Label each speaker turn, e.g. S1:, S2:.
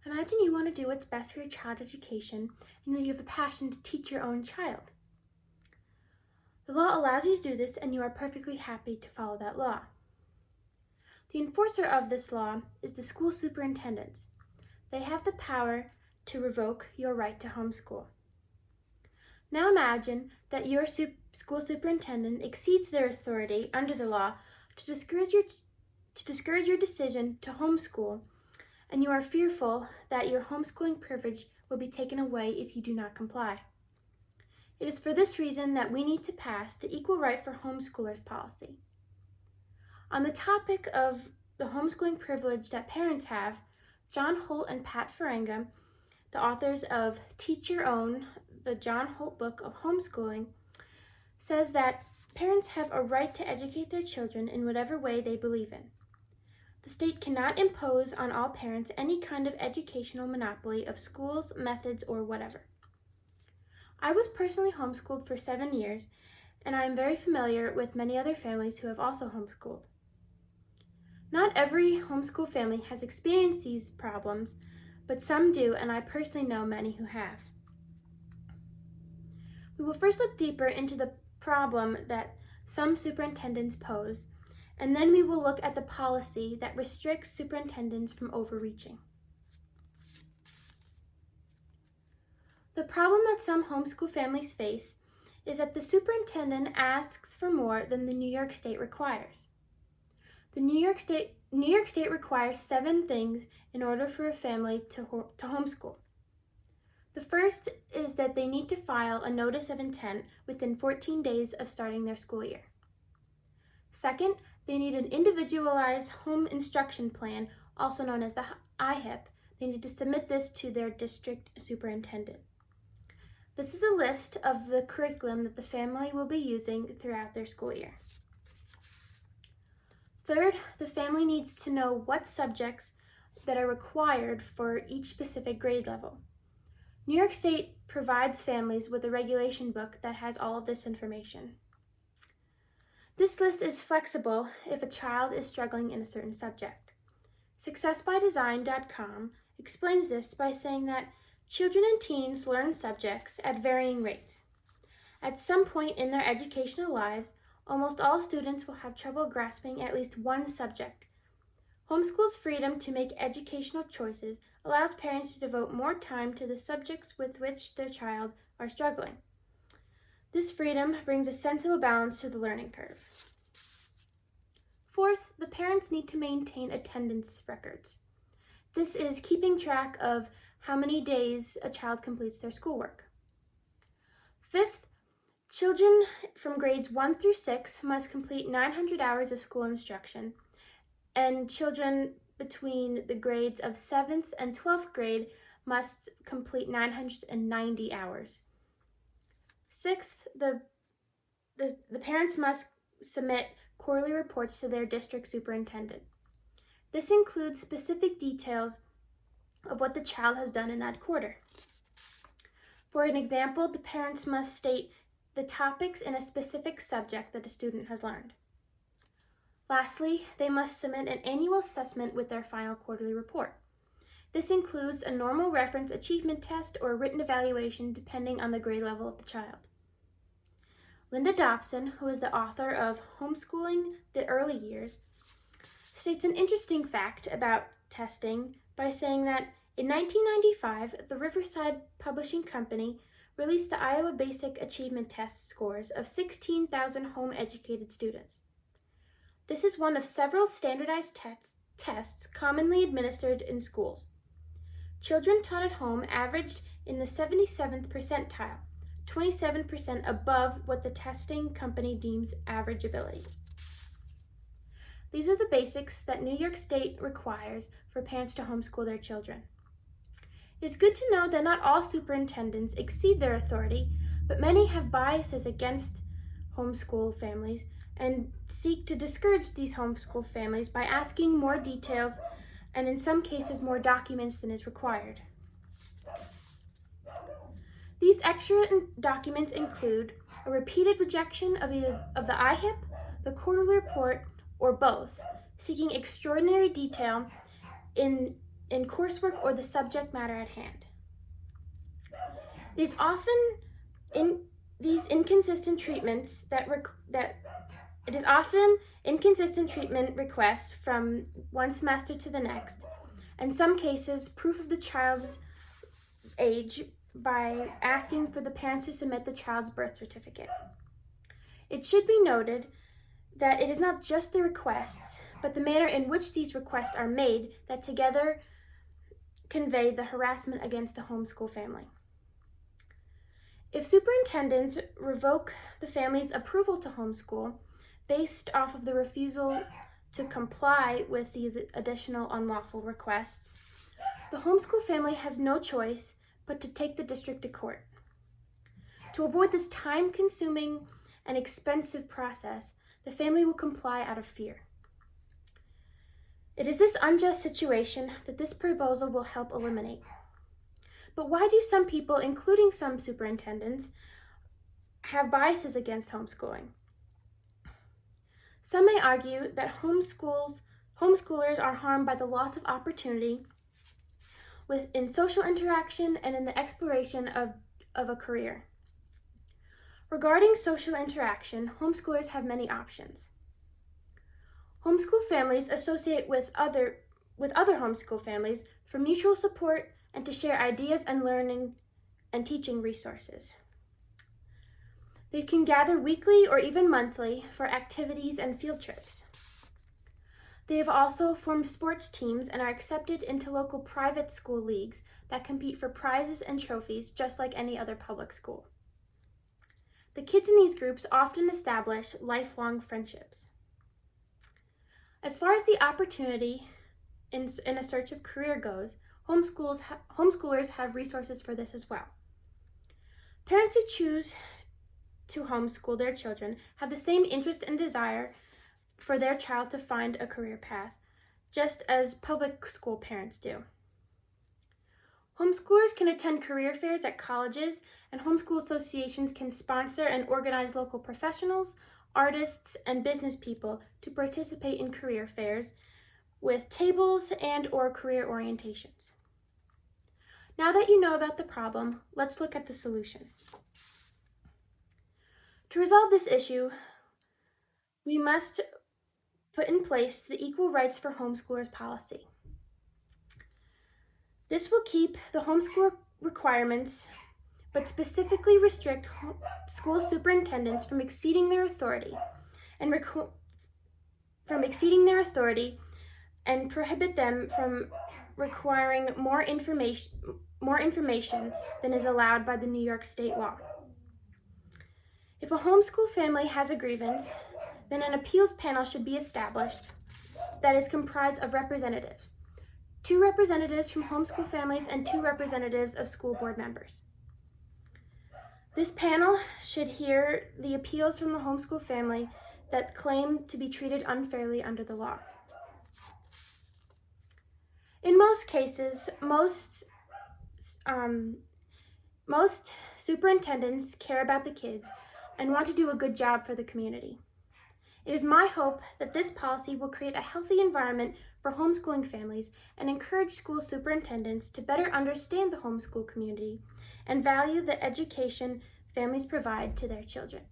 S1: Imagine you want to do what's best for your child's education and that you have a passion to teach your own child. The law allows you to do this and you are perfectly happy to follow that law. The enforcer of this law is the school superintendents. They have the power to revoke your right to homeschool. Now imagine that your school superintendent exceeds their authority under the law to discourage your decision to homeschool, and you are fearful that your homeschooling privilege will be taken away if you do not comply. It is for this reason that we need to pass the Equal Right for Homeschoolers policy. On the topic of the homeschooling privilege that parents have, John Holt and Pat Ferenga, the authors of Teach Your Own, the John Holt book of homeschooling, says that parents have a right to educate their children in whatever way they believe in. The state cannot impose on all parents any kind of educational monopoly of schools, methods, or whatever. I was personally homeschooled for 7 years, and I am very familiar with many other families who have also homeschooled. Not every homeschool family has experienced these problems, but some do, and I personally know many who have. We will first look deeper into the problem that some superintendents pose, and then we will look at the policy that restricts superintendents from overreaching. The problem that some homeschool families face is that the superintendent asks for more than the New York State requires. The New York State requires 7 things in order for a family to homeschool. The first is that they need to file a notice of intent within 14 days of starting their school year. Second, they need an individualized home instruction plan, also known as the IHIP. They need to submit this to their district superintendent. This is a list of the curriculum that the family will be using throughout their school year. Third, the family needs to know what subjects that are required for each specific grade level. New York State provides families with a regulation book that has all of this information. This list is flexible if a child is struggling in a certain subject. SuccessByDesign.com explains this by saying that children and teens learn subjects at varying rates. At some point in their educational lives, almost all students will have trouble grasping at least one subject. Homeschool's freedom to make educational choices allows parents to devote more time to the subjects with which their child are struggling. This freedom brings a sensible balance to the learning curve. Fourth, the parents need to maintain attendance records. This is keeping track of how many days a child completes their schoolwork. Fifth, children from grades 1 through 6 must complete 900 hours of school instruction, and children between the grades of 7th and 12th grade must complete 990 hours. Sixth, the parents must submit quarterly reports to their district superintendent. This includes specific details of what the child has done in that quarter. For an example, the parents must state the topics in a specific subject that a student has learned. Lastly, they must submit an annual assessment with their final quarterly report. This includes a normal reference achievement test or a written evaluation depending on the grade level of the child. Linda Dobson, who is the author of Homeschooling the Early Years, states an interesting fact about testing by saying that in 1995, the Riverside Publishing Company released the Iowa Basic Achievement Test scores of 16,000 home-educated students. This is one of several standardized tests commonly administered in schools. Children taught at home averaged in the 77th percentile, 27% above what the testing company deems average ability. These are the basics that New York State requires for parents to homeschool their children. It's good to know that not all superintendents exceed their authority, but many have biases against homeschool families and seek to discourage these homeschool families by asking more details and in some cases more documents than is required. These extra documents include a repeated rejection of either of the IHIP, the quarterly report, or both, seeking extraordinary detail in in coursework or the subject matter at hand. It is often in these inconsistent treatments it is often inconsistent treatment requests from one semester to the next, in some cases proof of the child's age by asking for the parents to submit the child's birth certificate. It should be noted that it is not just the requests, but the manner in which these requests are made that together convey the harassment against the homeschool family. If superintendents revoke the family's approval to homeschool based off of the refusal to comply with these additional unlawful requests, the homeschool family has no choice but to take the district to court. To avoid this time-consuming and expensive process, the family will comply out of fear. It is this unjust situation that this proposal will help eliminate. But why do some people, including some superintendents, have biases against homeschooling? Some may argue that homeschoolers are harmed by the loss of opportunity in social interaction and in the exploration of a career. Regarding social interaction, homeschoolers have many options. Homeschool families associate with other homeschool families for mutual support and to share ideas and learning and teaching resources. They can gather weekly or even monthly for activities and field trips. They have also formed sports teams and are accepted into local private school leagues that compete for prizes and trophies just like any other public school. The kids in these groups often establish lifelong friendships. As far as the opportunity in a search of career goes, homeschoolers have resources for this as well. Parents who choose to homeschool their children have the same interest and desire for their child to find a career path, just as public school parents do. Homeschoolers can attend career fairs at colleges, and homeschool associations can sponsor and organize local professionals, artists, and business people to participate in career fairs with tables and/or career orientations. Now that you know about the problem, let's look at the solution. To resolve this issue, we must put in place the Equal Rights for Homeschoolers policy. This will keep the homeschool requirements, but specifically restrict school superintendents from exceeding their authority and prohibit them from requiring more information than is allowed by the New York State law. If a homeschool family has a grievance, then an appeals panel should be established that is comprised of representatives, 2 representatives from homeschool families and 2 representatives of school board members. This panel should hear the appeals from the homeschool family that claim to be treated unfairly under the law. In most cases, most superintendents care about the kids and want to do a good job for the community. It is my hope that this policy will create a healthy environment for homeschooling families and encourage school superintendents to better understand the homeschool community and value the education families provide to their children.